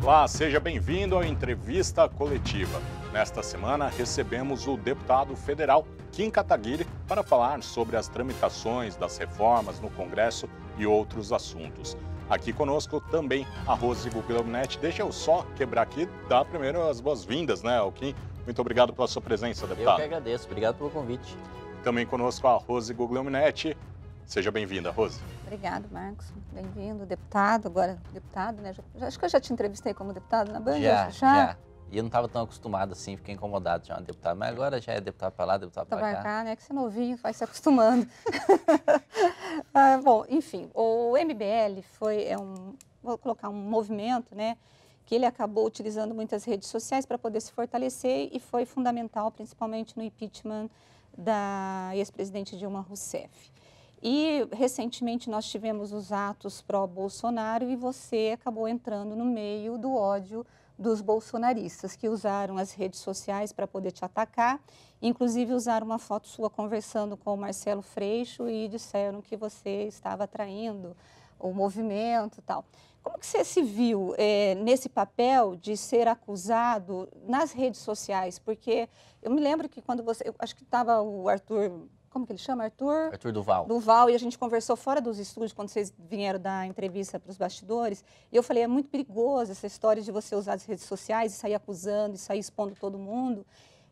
Olá, seja bem-vindo à entrevista coletiva. Nesta semana, recebemos o deputado federal Kim Kataguiri para falar sobre as tramitações das reformas no Congresso e outros assuntos. Aqui conosco também a Rose Guglielminetti. Deixa eu só quebrar aqui, dar primeiro as boas-vindas, né, ao Kim. Muito obrigado pela sua presença, deputado. Eu que agradeço, obrigado pelo convite. Também conosco a Rose Guglielminetti. Seja bem-vinda, Rose. Obrigado, Marcos. Bem-vindo, deputado. Agora, deputado, né? Acho que eu já te entrevistei como deputado na Band. Já. E eu não estava tão acostumado assim, fiquei incomodado de chamar deputado. Mas agora já é deputado para lá, deputado para cá. Né? Que você é novinho, vai se acostumando. Bom, enfim, o MBL vou colocar um movimento, né? Que ele acabou utilizando muitas redes sociais para poder se fortalecer e foi fundamental, principalmente no impeachment da ex-presidente Dilma Rousseff. E, recentemente, nós tivemos os atos pró-Bolsonaro e você acabou entrando no meio do ódio dos bolsonaristas, que usaram as redes sociais para poder te atacar. Inclusive, usaram uma foto sua conversando com o Marcelo Freixo e disseram que você estava traindo o movimento e tal. Como que você se viu nesse papel de ser acusado nas redes sociais? Porque eu me lembro que quando eu acho que estava o Arthur... Como que ele chama? Arthur Duval. Duval, e a gente conversou fora dos estúdios, quando vocês vieram dar entrevista para os bastidores, e eu falei, é muito perigoso essa história de você usar as redes sociais e sair acusando, e sair expondo todo mundo.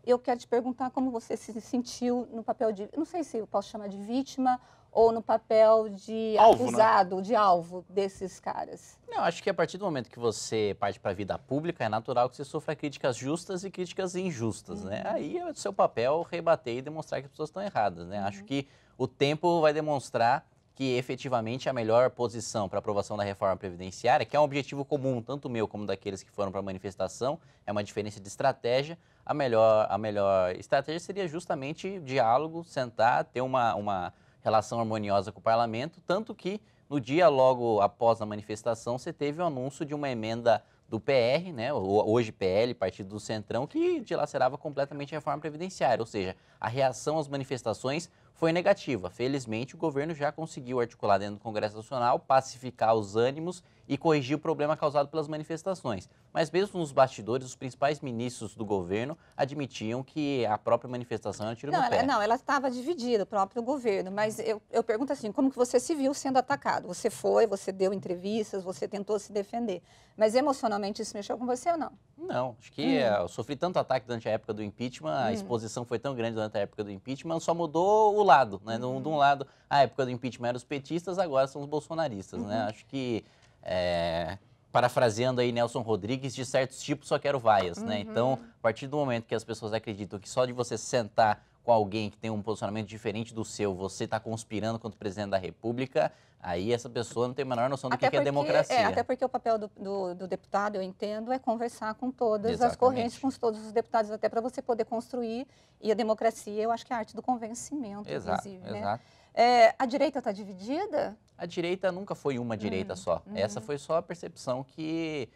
Eu quero te perguntar como você se sentiu no papel de, não sei se eu posso chamar de vítima, ou no papel de alvo, acusado, né? De alvo desses caras. Não, acho que a partir do momento que você parte para a vida pública, é natural que você sofra críticas justas e críticas injustas, né? Aí é o seu papel rebater e demonstrar que as pessoas estão erradas, né? Acho que o tempo vai demonstrar que efetivamente a melhor posição para aprovação da reforma previdenciária, que é um objetivo comum, tanto meu como daqueles que foram para a manifestação, é uma diferença de estratégia. A melhor estratégia seria justamente diálogo, sentar, ter uma relação harmoniosa com o parlamento, tanto que no dia logo após a manifestação você teve o anúncio de uma emenda do PR, né, hoje PL, Partido do Centrão, que dilacerava completamente a reforma previdenciária, ou seja, a reação às manifestações foi negativa. Felizmente, o governo já conseguiu articular dentro do Congresso Nacional, pacificar os ânimos e corrigir o problema causado pelas manifestações. Mas mesmo nos bastidores, os principais ministros do governo admitiam que a própria manifestação era um tiro no pé. Não, ela estava dividida, o próprio governo, mas eu pergunto assim, como que você se viu sendo atacado? Você deu entrevistas, você tentou se defender, mas emocionalmente isso mexeu com você ou não? Não, acho que eu sofri tanto ataque durante a época do impeachment, a exposição foi tão grande durante a época do impeachment, só mudou o lado, né? De um lado, a época do impeachment eram os petistas, agora são os bolsonaristas, né? Acho que, parafraseando aí Nelson Rodrigues, de certos tipos só quero vaias, né? Então, a partir do momento que as pessoas acreditam que só de você sentar com alguém que tem um posicionamento diferente do seu, você está conspirando contra o presidente da República, aí essa pessoa não tem a menor noção do que é democracia. Até porque o papel do deputado, eu entendo, é conversar com todas Exatamente. as correntes, com todos os deputados, até para você poder construir. E a democracia, eu acho que é a arte do convencimento, inclusive. Exato. A direita está dividida? A direita nunca foi uma direita só. Essa foi só a percepção que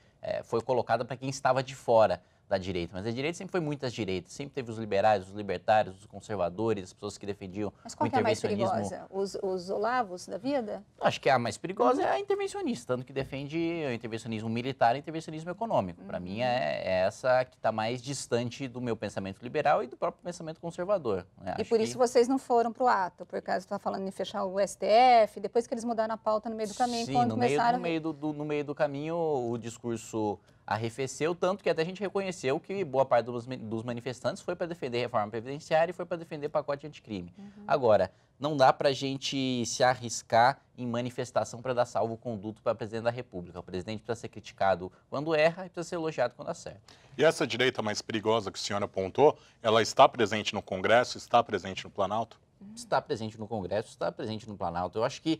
foi colocada para quem estava de fora da direita. Mas a direita sempre foi muitas direitas. Sempre teve os liberais, os libertários, os conservadores, as pessoas que defendiam o intervencionismo. Mas qual que é a mais perigosa? Os Olavos da vida? Acho que a mais perigosa é a intervencionista, tanto que defende o intervencionismo militar e o intervencionismo econômico. Para mim, é essa que está mais distante do meu pensamento liberal e do próprio pensamento conservador. Né? E por isso vocês não foram para o ato, por causa está falando em fechar o STF, depois que eles mudaram a pauta no meio do caminho, Sim, quando começaram... no meio do caminho, o discurso arrefeceu, tanto que até a gente reconheceu que boa parte dos manifestantes foi para defender reforma previdenciária e foi para defender pacote anticrime. Agora, não dá para a gente se arriscar em manifestação para dar salvo-conduto para o presidente da República. O presidente precisa ser criticado quando erra e precisa ser elogiado quando acerta. E essa direita mais perigosa que o senhor apontou, ela está presente no Congresso, está presente no Planalto? Está presente no Congresso, está presente no Planalto. Eu acho que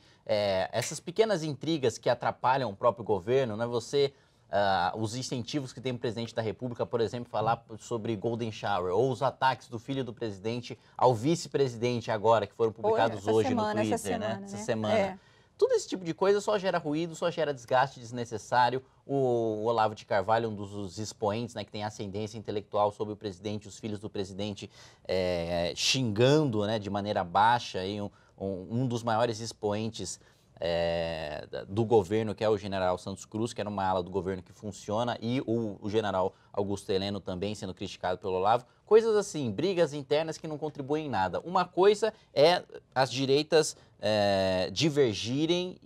essas pequenas intrigas que atrapalham o próprio governo, né, os incentivos que tem o presidente da República, por exemplo, falar sobre Golden Shower, ou os ataques do filho do presidente ao vice-presidente agora, que foram publicados hoje no Twitter, essa semana. Tudo esse tipo de coisa só gera ruído, só gera desgaste desnecessário. O Olavo de Carvalho, um dos expoentes, né, que tem ascendência intelectual sobre o presidente, os filhos do presidente xingando, né, de maneira baixa, um dos maiores expoentes do governo, que é o general Santos Cruz, que era uma ala do governo que funciona, e o general Augusto Heleno também sendo criticado pelo Olavo. Coisas assim, brigas internas que não contribuem em nada. Uma coisa é as direitas divergirem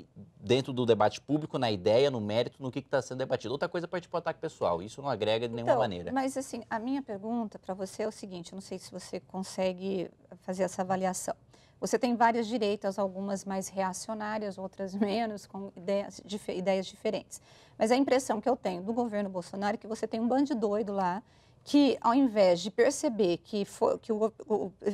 dentro do debate público, na ideia, no mérito, no que está sendo debatido. Outra coisa é partir para o ataque pessoal. Isso não agrega de nenhuma maneira. Mas assim, a minha pergunta para você é o seguinte, eu não sei se você consegue fazer essa avaliação. Você tem várias direitas, algumas mais reacionárias, outras menos, com ideias diferentes. Mas a impressão que eu tenho do governo Bolsonaro é que você tem um bando de doido lá que, ao invés de perceber que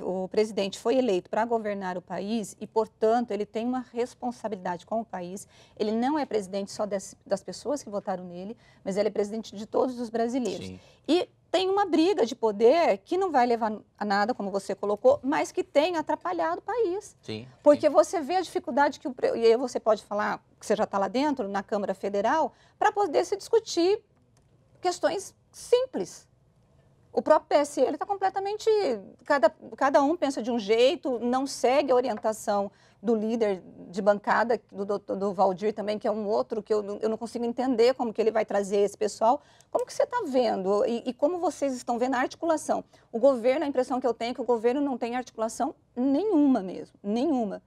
o presidente foi eleito para governar o país e, portanto, ele tem uma responsabilidade com o país, ele não é presidente só das pessoas que votaram nele, mas ele é presidente de todos os brasileiros. Sim. E tem uma briga de poder que não vai levar a nada, como você colocou, mas que tem atrapalhado o país. Sim, porque você vê a dificuldade que e aí você pode falar, que você já está lá dentro, na Câmara Federal, para poder se discutir questões simples. O próprio PSL está completamente... Cada um pensa de um jeito, não segue a orientação do líder de bancada, do Valdir também, que é um outro que eu não consigo entender como que ele vai trazer esse pessoal. Como que você está vendo e como vocês estão vendo a articulação? O governo, a impressão que eu tenho é que o governo não tem articulação nenhuma mesmo, nenhuma.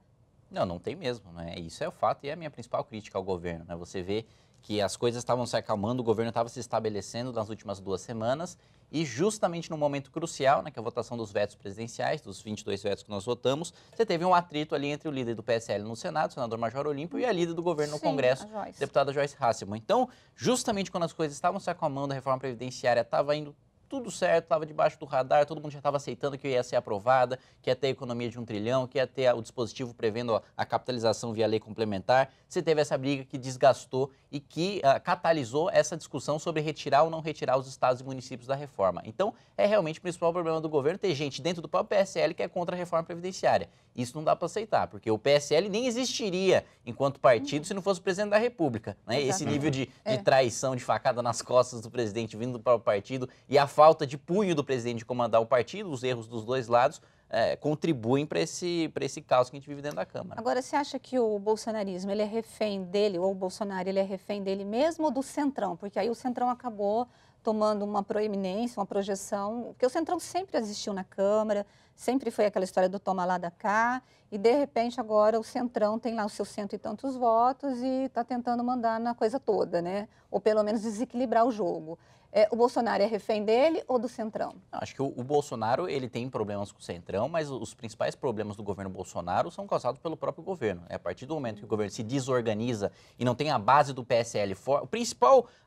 Não tem mesmo, né? Isso é o fato e é a minha principal crítica ao governo, né? Você vê que as coisas estavam se acalmando, o governo estava se estabelecendo nas últimas 2 semanas e justamente no momento crucial, né, que é a votação dos vetos presidenciais, dos 22 vetos que nós votamos, você teve um atrito ali entre o líder do PSL no Senado, o senador Major Olímpio, e a líder do governo no Congresso, a deputada Joyce Hasselmann. Então, justamente quando as coisas estavam se acalmando, a reforma previdenciária estava indo tudo certo, estava debaixo do radar, todo mundo já estava aceitando que ia ser aprovada, que ia ter a economia de 1 trilhão, que ia ter o dispositivo prevendo a capitalização via lei complementar. Você teve essa briga que desgastou e que catalisou essa discussão sobre retirar ou não retirar os estados e municípios da reforma. Então, é realmente o principal problema do governo ter gente dentro do próprio PSL que é contra a reforma previdenciária. Isso não dá para aceitar, porque o PSL nem existiria enquanto partido se não fosse o presidente da República, né? Esse nível de traição, de facada nas costas do presidente vindo do próprio partido e a falta de punho do presidente de comandar o partido, os erros dos dois lados, contribuem para esse caos que a gente vive dentro da Câmara. Agora, você acha que o bolsonarismo ele é refém dele, ou o Bolsonaro ele é refém dele mesmo ou do Centrão? Porque aí o Centrão acabou tomando uma proeminência, uma projeção, porque o Centrão sempre existiu na Câmara, sempre foi aquela história do toma lá da cá, e de repente agora o Centrão tem lá os seus 100 e tantos votos e está tentando mandar na coisa toda, né? Ou pelo menos desequilibrar o jogo. O Bolsonaro é refém dele ou do Centrão? Acho que o Bolsonaro ele tem problemas com o Centrão, mas os principais problemas do governo Bolsonaro são causados pelo próprio governo. A partir do momento que o governo se desorganiza e não tem a base do PSL forte,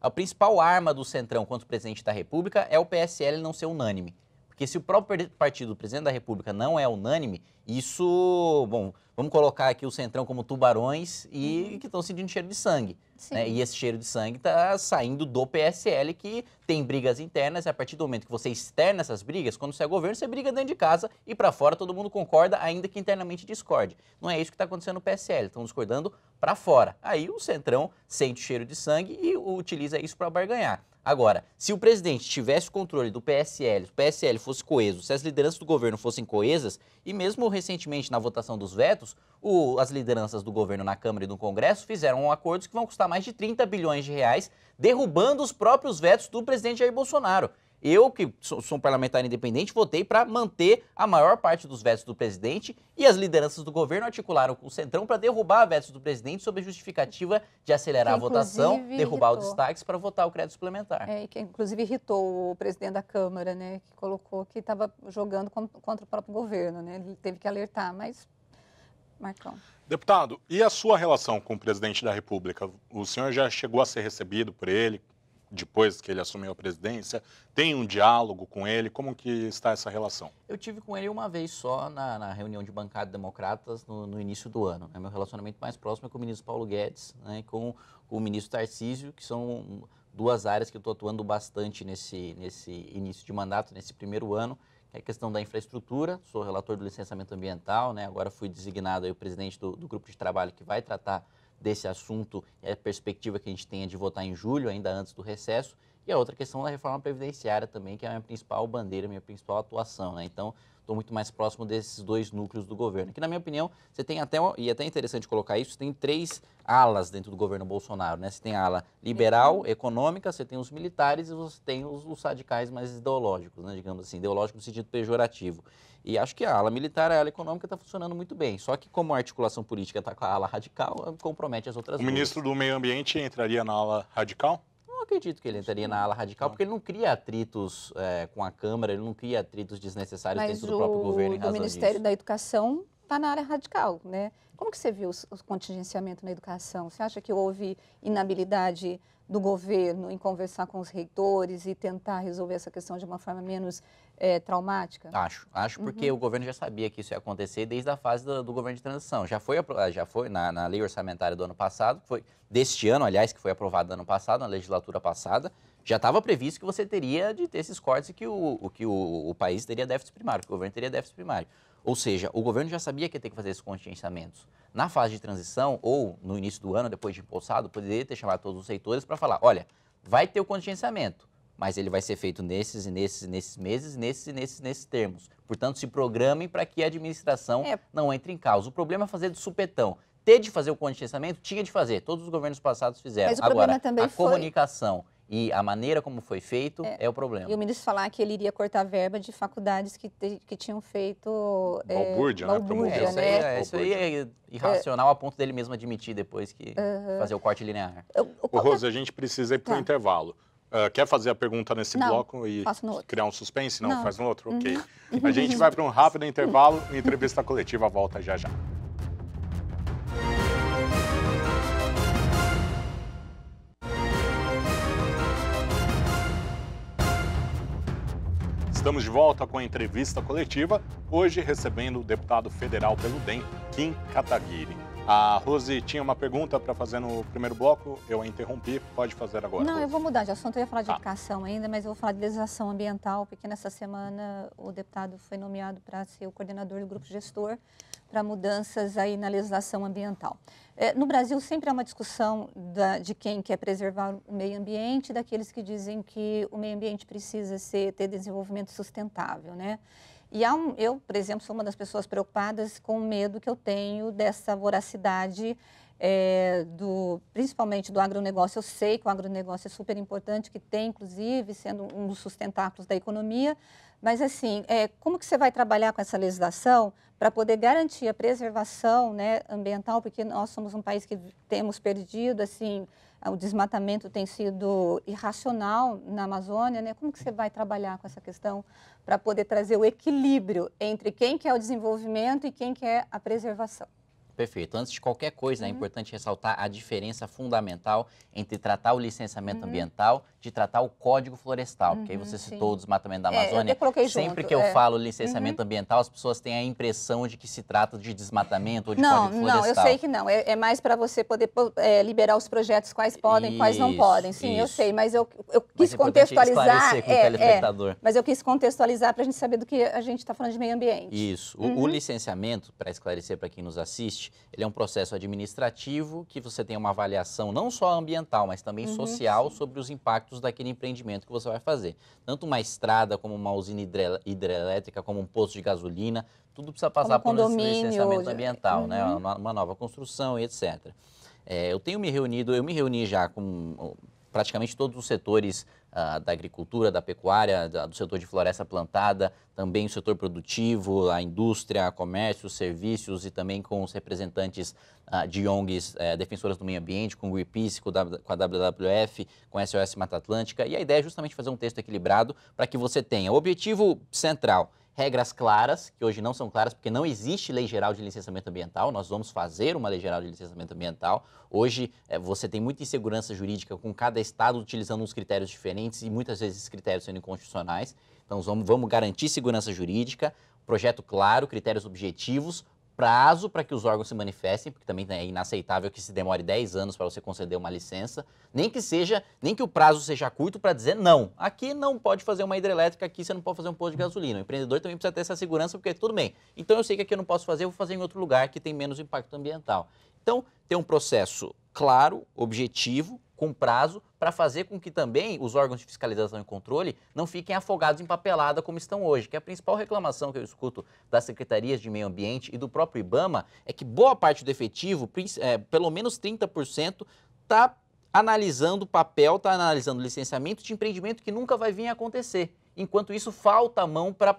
a principal arma do Centrão contra o presidente da República é o PSL não ser unânime. Porque se o próprio partido do presidente da República não é unânime, isso, bom, vamos colocar aqui o Centrão como tubarões e que estão sentindo cheiro de sangue. Né? E esse cheiro de sangue está saindo do PSL, que tem brigas internas, e a partir do momento que você externa essas brigas, quando você é governo, você briga dentro de casa e para fora todo mundo concorda, ainda que internamente discorde. Não é isso que está acontecendo no PSL, estão discordando para fora. Aí o Centrão sente o cheiro de sangue e utiliza isso para barganhar. Agora, se o presidente tivesse o controle do PSL, se o PSL fosse coeso, se as lideranças do governo fossem coesas, e mesmo recentemente na votação dos vetos, as lideranças do governo na Câmara e no Congresso fizeram acordos que vão custar mais de 30 bilhões de reais, derrubando os próprios vetos do presidente Jair Bolsonaro. Eu, que sou um parlamentar independente, votei para manter a maior parte dos vetos do presidente e as lideranças do governo articularam com o Centrão para derrubar vetos do presidente sob a justificativa de acelerar a votação, derrubar os destaques para votar o crédito suplementar. E que inclusive irritou o presidente da Câmara, né, que colocou que estava jogando contra o próprio governo, né, ele teve que alertar, mas... Marcão. Deputado, e a sua relação com o presidente da República? O senhor já chegou a ser recebido por ele? Depois que ele assumiu a presidência, tem um diálogo com ele? Como que está essa relação? Eu tive com ele uma vez só na reunião de bancada de democratas no início do ano. Meu relacionamento mais próximo é com o ministro Paulo Guedes, né, e com o ministro Tarcísio, que são duas áreas que eu estou atuando bastante nesse início de mandato, nesse primeiro ano, que é a questão da infraestrutura. Sou relator do licenciamento ambiental, né, agora fui designado aí o presidente do grupo de trabalho que vai tratar desse assunto, é a perspectiva que a gente tem é de votar em julho, ainda antes do recesso, E a outra questão da reforma previdenciária também, que é a minha principal bandeira, a minha principal atuação, né? Então, estou muito mais próximo desses dois núcleos do governo. Que, na minha opinião, você tem até, e é até interessante colocar isso, você tem 3 alas dentro do governo Bolsonaro, né? Você tem a ala liberal, econômica, você tem os militares e você tem os radicais mais ideológicos, né? Digamos assim, ideológico no sentido pejorativo. E acho que a ala militar, a ala econômica está funcionando muito bem. Só que como a articulação política está com a ala radical, compromete as outras O duas. ministro do Meio Ambiente entraria na ala radical? Não acredito que ele entraria na ala radical, porque ele não cria atritos com a Câmara, ele não cria atritos desnecessários Mas dentro do próprio governo em razão o Ministério disso. da Educação está na área radical, né? Como que você viu o contingenciamento na educação? Você acha que houve inabilidade do governo em conversar com os reitores e tentar resolver essa questão de uma forma menos traumática? Acho porque o governo já sabia que isso ia acontecer desde a fase do governo de transição. Já foi na lei orçamentária do ano passado, que foi deste ano, aliás, que foi aprovada no ano passado, na legislatura passada, já estava previsto que você teria de ter esses cortes e que o país teria déficit primário, que o governo teria déficit primário. Ou seja, o governo já sabia que ia ter que fazer esses contingenciamentos. Na fase de transição, ou no início do ano, depois de empossado, poderia ter chamado todos os reitores para falar, olha, vai ter o contingenciamento, mas ele vai ser feito nesses meses, nesses termos. Portanto, se programem para que a administração não entre em causa. O problema é fazer de supetão. Ter de fazer o contingenciamento, tinha de fazer. Todos os governos passados fizeram. Mas o problema também foi comunicação e a maneira como foi feito é o problema. E o ministro falar que ele iria cortar verba de faculdades que tinham feito balbúrdia, né? Isso aí é irracional a ponto dele mesmo admitir depois que fazer o corte linear. Rose, a gente precisa ir para o intervalo. Quer fazer a pergunta nesse bloco e criar um suspense? Não, faz no outro? Ok. A gente vai para um rápido intervalo e entrevista coletiva volta já já. Estamos de volta com a entrevista coletiva, hoje recebendo o deputado federal pelo DEM, Kim Kataguiri. A Rose tinha uma pergunta para fazer no primeiro bloco, eu a interrompi, pode fazer agora. Não, Rose. eu vou mudar de assunto, eu ia falar de educação ainda, mas eu vou falar de legislação ambiental, porque nessa semana o deputado foi nomeado para ser o coordenador do grupo gestor para mudanças aí na legislação ambiental. No Brasil sempre há uma discussão de quem quer preservar o meio ambiente, daqueles que dizem que o meio ambiente precisa ter desenvolvimento sustentável, né? E eu, por exemplo, sou uma das pessoas preocupadas com o medo que eu tenho dessa voracidade, principalmente do agronegócio. Eu sei que o agronegócio é super importante, que tem, inclusive, sendo um dos sustentáculos da economia, mas, assim, como que você vai trabalhar com essa legislação para poder garantir a preservação, né, ambiental, porque nós somos um país que temos perdido, assim, o desmatamento tem sido irracional na Amazônia, né? Como que você vai trabalhar com essa questão para poder trazer o equilíbrio entre quem quer o desenvolvimento e quem quer a preservação? Perfeito. Antes de qualquer coisa, é importante ressaltar a diferença fundamental entre tratar o licenciamento ambiental de tratar o Código Florestal, porque aí você citou o desmatamento da Amazônia. Eu coloquei Sempre junto, que eu falo licenciamento ambiental, as pessoas têm a impressão de que se trata de desmatamento ou de Código Florestal. Não, eu sei que não. É mais para você poder liberar os projetos, quais podem, quais não podem. Sim, eu sei, mas eu quis contextualizar. Com o telespectador. Mas eu quis contextualizar para a gente saber do que a gente está falando de meio ambiente. Isso. O licenciamento, para esclarecer para quem nos assiste, ele é um processo administrativo que você tem uma avaliação não só ambiental, mas também social sobre os impactos daquele empreendimento que você vai fazer. Tanto uma estrada, como uma usina hidrelétrica, como um posto de gasolina, tudo precisa passar por um licenciamento ambiental, né? Uma nova construção e etc. Eu me reuni já com praticamente todos os setores da agricultura, da pecuária, do setor de floresta plantada, também o setor produtivo, a indústria, comércio, serviços e também com os representantes de ONGs defensoras do meio ambiente, com o Greenpeace, com a WWF, com a SOS Mata Atlântica. E a ideia é justamente fazer um texto equilibrado para que você tenha o objetivo central, regras claras, que hoje não são claras porque não existe lei geral de licenciamento ambiental, nós vamos fazer uma lei geral de licenciamento ambiental. Hoje você tem muita insegurança jurídica com cada estado utilizando uns critérios diferentes e muitas vezes esses critérios sendo inconstitucionais. Então vamos garantir segurança jurídica, projeto claro, critérios objetivos, prazo para que os órgãos se manifestem, porque também é inaceitável que se demore 10 anos para você conceder uma licença, nem que o prazo seja curto para dizer não. Aqui não pode fazer uma hidrelétrica, aqui você não pode fazer um posto de gasolina. O empreendedor também precisa ter essa segurança, porque tudo bem. Então eu sei que aqui eu não posso fazer, eu vou fazer em outro lugar que tem menos impacto ambiental. Então, ter um processo claro, objetivo, com prazo, para fazer com que também os órgãos de fiscalização e controle não fiquem afogados em papelada como estão hoje, que a principal reclamação que eu escuto das secretarias de meio ambiente e do próprio IBAMA é que boa parte do efetivo, pelo menos 30%, está analisando papel, está analisando licenciamento de empreendimento que nunca vai vir a acontecer. Enquanto isso, falta a mão para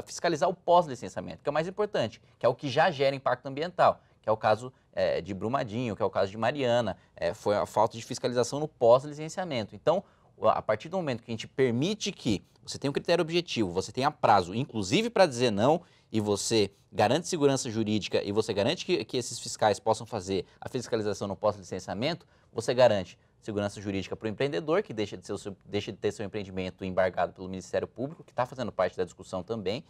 fiscalizar o pós-licenciamento, que é o mais importante, que é o que já gera impacto ambiental, que é o caso de Brumadinho, que é o caso de Mariana, foi a falta de fiscalização no pós-licenciamento. Então, a partir do momento que a gente permite que você tenha um critério objetivo, você tenha prazo, inclusive para dizer não, e você garante segurança jurídica e você garante que esses fiscais possam fazer a fiscalização no pós-licenciamento, você garante segurança jurídica para o empreendedor, que deixa de ter seu empreendimento embargado pelo Ministério Público, que está fazendo parte da discussão também,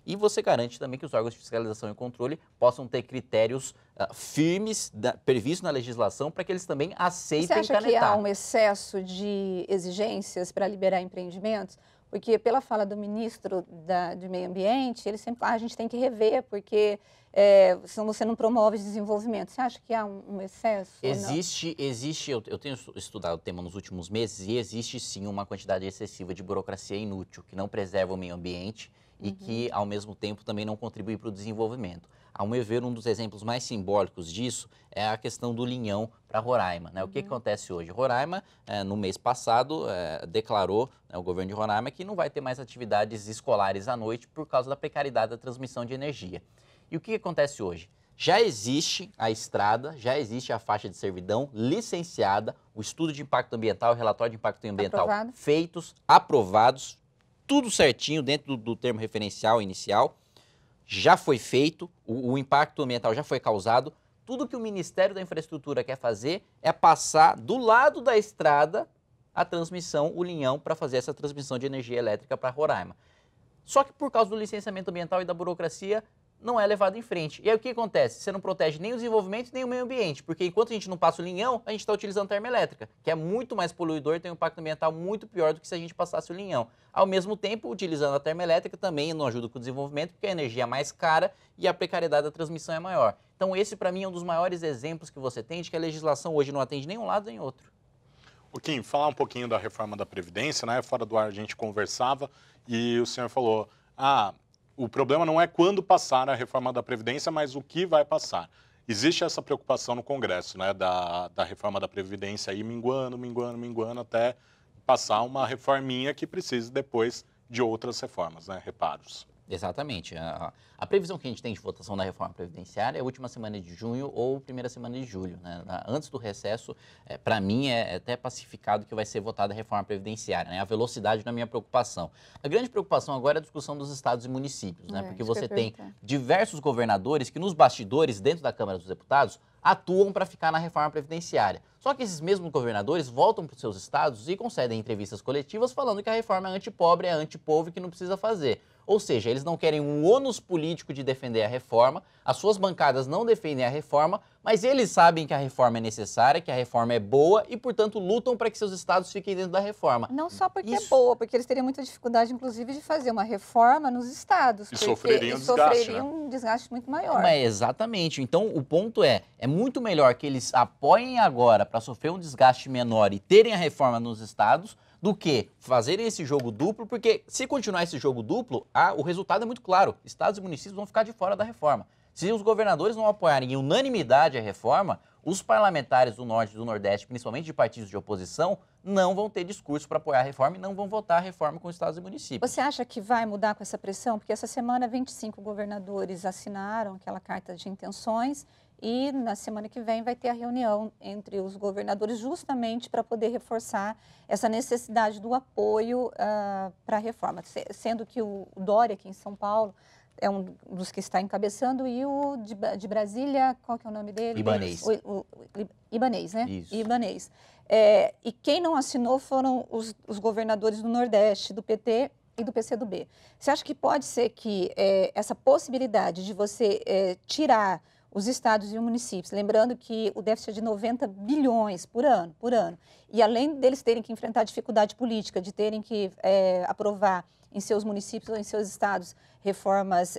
e você garante também que os órgãos de fiscalização e controle possam ter critérios firmes previstos na legislação para que eles também aceitem canetar. Você acha que há um excesso de exigências para liberar empreendimentos? Porque pela fala do ministro de Meio Ambiente, ele sempre fala, a gente tem que rever, porque senão você não promove desenvolvimento. Você acha que há um excesso? Existe, eu tenho estudado o tema nos últimos meses e existe sim uma quantidade excessiva de burocracia inútil, que não preserva o meio ambiente e que, ao mesmo tempo, também não contribui para o desenvolvimento. Ao meu ver, um dos exemplos mais simbólicos disso é a questão do linhão para Roraima, né? O que acontece hoje? Roraima, no mês passado, declarou, o governo de Roraima, que não vai ter mais atividades escolares à noite por causa da precariedade da transmissão de energia. E o que acontece hoje? Já existe a estrada, já existe a faixa de servidão licenciada, o estudo de impacto ambiental, o relatório de impacto ambiental feitos, aprovados, tudo certinho dentro do termo referencial inicial, já foi feito, o impacto ambiental já foi causado. Tudo que o Ministério da Infraestrutura quer fazer é passar do lado da estrada a transmissão, o linhão, para fazer essa transmissão de energia elétrica para Roraima. Só que por causa do licenciamento ambiental e da burocracia, não é levado em frente. E aí o que acontece? Você não protege nem o desenvolvimento nem o meio ambiente, porque enquanto a gente não passa o linhão, a gente está utilizando termoelétrica, que é muito mais poluidor e tem um impacto ambiental muito pior do que se a gente passasse o linhão. Ao mesmo tempo, utilizando a termoelétrica também não ajuda com o desenvolvimento, porque a energia é mais cara e a precariedade da transmissão é maior. Então esse, para mim, é um dos maiores exemplos que você tem de que a legislação hoje não atende nem um lado nem outro. Kim, falar um pouquinho da reforma da Previdência, né? Fora do ar a gente conversava e o senhor falou, o problema não é quando passar a reforma da Previdência, mas o que vai passar. Existe essa preocupação no Congresso, né, da reforma da Previdência aí minguando, até passar uma reforminha que precise depois de outras reformas, né, reparos. Exatamente. A previsão que a gente tem de votação da reforma previdenciária é a última semana de junho ou primeira semana de julho, né? Antes do recesso, para mim, é até pacificado que vai ser votada a reforma previdenciária, né? A velocidade não é a minha preocupação. A grande preocupação agora é a discussão dos estados e municípios, né? Porque você tem diversos governadores que nos bastidores, dentro da Câmara dos Deputados, atuam para ficar na reforma previdenciária. Só que esses mesmos governadores voltam para os seus estados e concedem entrevistas coletivas falando que a reforma é antipobre, é antipovo e que não precisa fazer. Ou seja, eles não querem um ônus político de defender a reforma, as suas bancadas não defendem a reforma, mas eles sabem que a reforma é necessária, que a reforma é boa e, portanto, lutam para que seus estados fiquem dentro da reforma. Não só porque é boa, porque eles teriam muita dificuldade, inclusive, de fazer uma reforma nos estados. E sofreriam um desgaste muito maior. Mas exatamente. Então, o ponto é muito melhor que eles apoiem agora para sofrer um desgaste menor e terem a reforma nos estados, do que fazerem esse jogo duplo, porque se continuar esse jogo duplo, o resultado é muito claro. Estados e municípios vão ficar de fora da reforma. Se os governadores não apoiarem em unanimidade a reforma, os parlamentares do Norte e do Nordeste, principalmente de partidos de oposição, não vão ter discurso para apoiar a reforma e não vão votar a reforma com estados e municípios. Você acha que vai mudar com essa pressão? Porque essa semana 25 governadores assinaram aquela carta de intenções e na semana que vem vai ter a reunião entre os governadores justamente para poder reforçar essa necessidade do apoio para a reforma. Sendo que o Dória, aqui em São Paulo, é um dos que está encabeçando, e o de Brasília, qual que é o nome dele? Ibanez. O Ibanez, né? Isso. Ibanez. E quem não assinou foram os governadores do Nordeste, do PT e do PCdoB. Você acha que pode ser que essa possibilidade de você tirar os estados e os municípios, lembrando que o déficit é de 90 bilhões por ano, e além deles terem que enfrentar dificuldade política, de terem que aprovar em seus municípios ou em seus estados reformas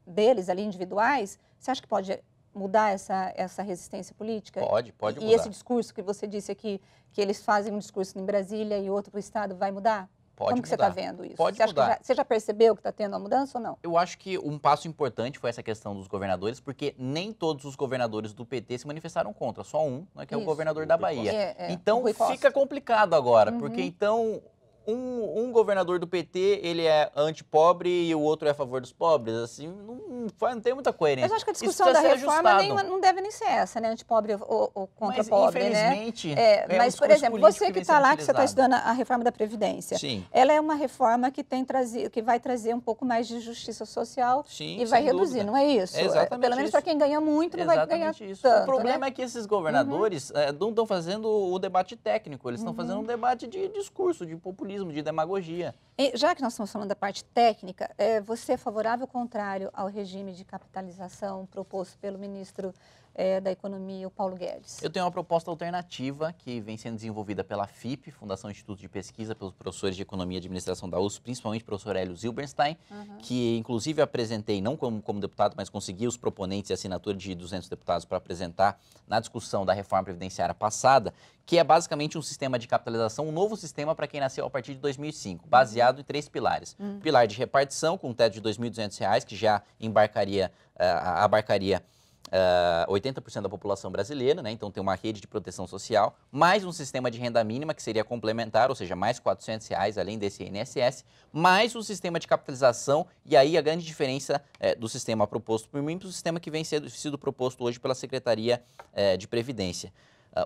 deles ali individuais, você acha que pode mudar essa resistência política? Pode E mudar. esse discurso que você disse aqui, que eles fazem um discurso em Brasília e outro para o Estado, vai mudar? Pode Como que você mudar. está vendo isso? Pode Você acha que mudar. você já percebeu que está tendo uma mudança ou não? Eu acho que um passo importante foi essa questão dos governadores, porque nem todos os governadores do PT se manifestaram contra, só um, né, que é o Isso. governador da Bahia. o Então Rui Costa. fica complicado agora, Uhum. porque então um governador do PT, ele é anti-pobre e o outro é a favor dos pobres, assim, não tem muita coerência. Mas eu acho que a Isso discussão precisa da ser reforma ajustado. não deve nem ser essa, né? Antipobre ou contra Mas, pobre, né? infelizmente, Mas, um por discurso exemplo, político você que vem está sendo lá, que você está utilizado. estudando a reforma da Previdência, Sim. ela é uma reforma que vai trazer um pouco mais de justiça social Sim, e vai sem reduzir, dúvida. não é isso? É exatamente Pelo menos isso. para quem ganha muito, não vai ganhar Exatamente isso. tanto, O problema né? é que esses governadores não estão fazendo o debate técnico, eles estão fazendo um debate de discurso, de populismo, de demagogia. E, já que nós estamos falando da parte técnica, você é favorável ou contrário ao regime de capitalização proposto pelo ministro da Economia, o Paulo Guedes? Eu tenho uma proposta alternativa que vem sendo desenvolvida pela FIP, Fundação Instituto de Pesquisa, pelos professores de Economia e Administração da USP, principalmente o professor Hélio Zilberstein, que inclusive apresentei, não como deputado, mas consegui os proponentes e assinatura de 200 deputados para apresentar na discussão da reforma previdenciária passada, que é basicamente um sistema de capitalização, um novo sistema para quem nasceu a partir de 2005, baseado em 3 pilares. Pilar de repartição, com um teto de R$ 2.200, que já abarcaria 80% da população brasileira, né? Então tem uma rede de proteção social, mais um sistema de renda mínima, que seria complementar, ou seja, mais R$ 400, além desse INSS, mais um sistema de capitalização, e aí a grande diferença do sistema proposto por mim para o sistema que vem sido proposto hoje pela Secretaria de Previdência.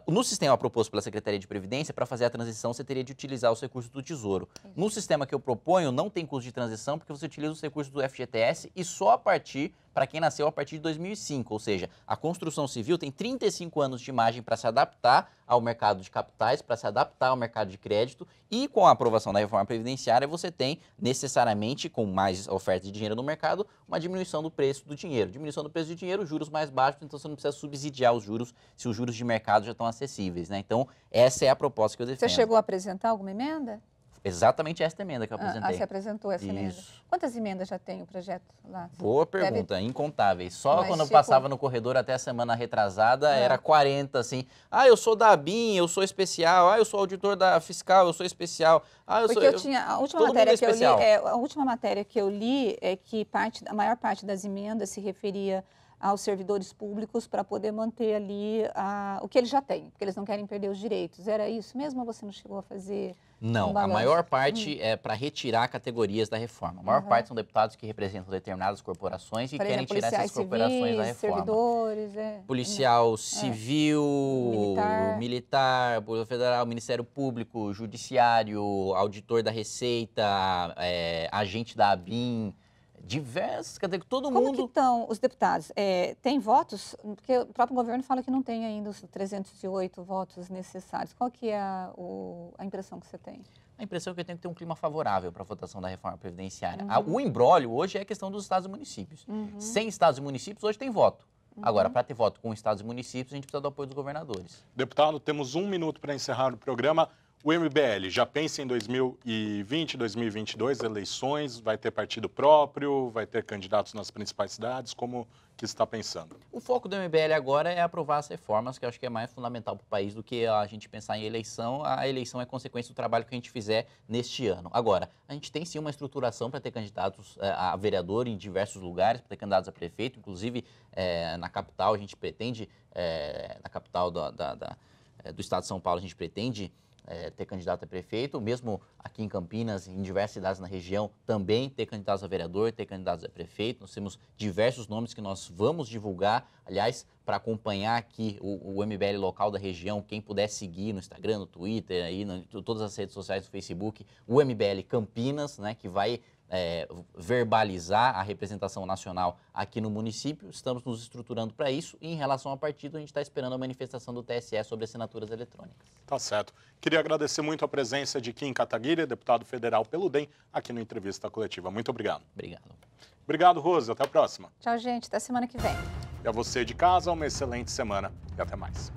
No sistema proposto pela Secretaria de Previdência, para fazer a transição, você teria de utilizar os recursos do Tesouro. No sistema que eu proponho, não tem custo de transição, porque você utiliza os recursos do FGTS e só para quem nasceu a partir de 2005. Ou seja, a construção civil tem 35 anos de margem para se adaptar ao mercado de capitais, para se adaptar ao mercado de crédito, e com a aprovação da reforma previdenciária, você tem necessariamente, com mais oferta de dinheiro no mercado, uma diminuição do preço do dinheiro. Diminuição do preço do dinheiro, juros mais baixos, então você não precisa subsidiar os juros se os juros de mercado já estão acessíveis, né? Então, essa é a proposta que eu defendo. Você chegou a apresentar alguma emenda? Exatamente esta emenda que eu apresentei. Você apresentou essa emenda. Isso. Quantas emendas já tem o projeto lá? Boa pergunta, incontáveis. Só Mas, quando eu tipo- passava no corredor até a semana retrasada, era 40, assim. Ah, eu sou da ABIN, eu sou especial. Ah, eu sou auditor da fiscal, eu sou especial. Ah, Porque eu tinha a última todo matéria mundo é que eu li, especial. a última matéria que eu li é que a maior parte das emendas se referia aos servidores públicos para poder manter ali o que eles já têm, porque eles não querem perder os direitos. Era isso mesmo ou você não chegou a fazer? Não, um a balanço? maior parte é para retirar categorias da reforma. A maior parte são deputados que representam determinadas corporações e Por querem exemplo, tirar essas policiais corporações da civis, reforma. servidores, Policial civil, Militar. Polícia Federal, Ministério Público, Judiciário, auditor da Receita, agente da ABIN, diversas categorias, todo Como que mundo. estão os deputados? Tem votos? Porque o próprio governo fala que não tem ainda os 308 votos necessários. Qual que é a impressão que você tem? A impressão é que eu tenho que ter um clima favorável para a votação da reforma previdenciária. O embrólio hoje é a questão dos estados e municípios. Sem estados e municípios, hoje tem voto. Agora, para ter voto com estados e municípios, a gente precisa do apoio dos governadores. Deputado, temos 1 minuto para encerrar o programa. O MBL já pensa em 2020, 2022, eleições, vai ter partido próprio, vai ter candidatos nas principais cidades, como que está pensando? O foco do MBL agora é aprovar as reformas, que eu acho que é mais fundamental para o país do que a gente pensar em eleição. A eleição é consequência do trabalho que a gente fizer neste ano. Agora, a gente tem sim uma estruturação para ter candidatos a vereador em diversos lugares, para ter candidatos a prefeito, inclusive na capital a gente pretende, na capital do estado de São Paulo a gente pretende ter candidato a prefeito, mesmo aqui em Campinas, em diversas cidades na região, também ter candidatos a vereador, ter candidatos a prefeito. Nós temos diversos nomes que nós vamos divulgar, aliás, para acompanhar aqui o MBL local da região, quem puder seguir no Instagram, no Twitter, aí, todas as redes sociais do Facebook, o MBL Campinas, né, que vai verbalizar a representação nacional aqui no município. Estamos nos estruturando para isso e em relação ao partido, a gente está esperando a manifestação do TSE sobre assinaturas eletrônicas. Tá certo. Queria agradecer muito a presença de Kim Kataguiri, deputado federal pelo DEM, aqui no Entrevista Coletiva. Muito obrigado. Obrigado. Obrigado, Rose. Até a próxima. Tchau, gente. Até semana que vem. E a você de casa, uma excelente semana e até mais.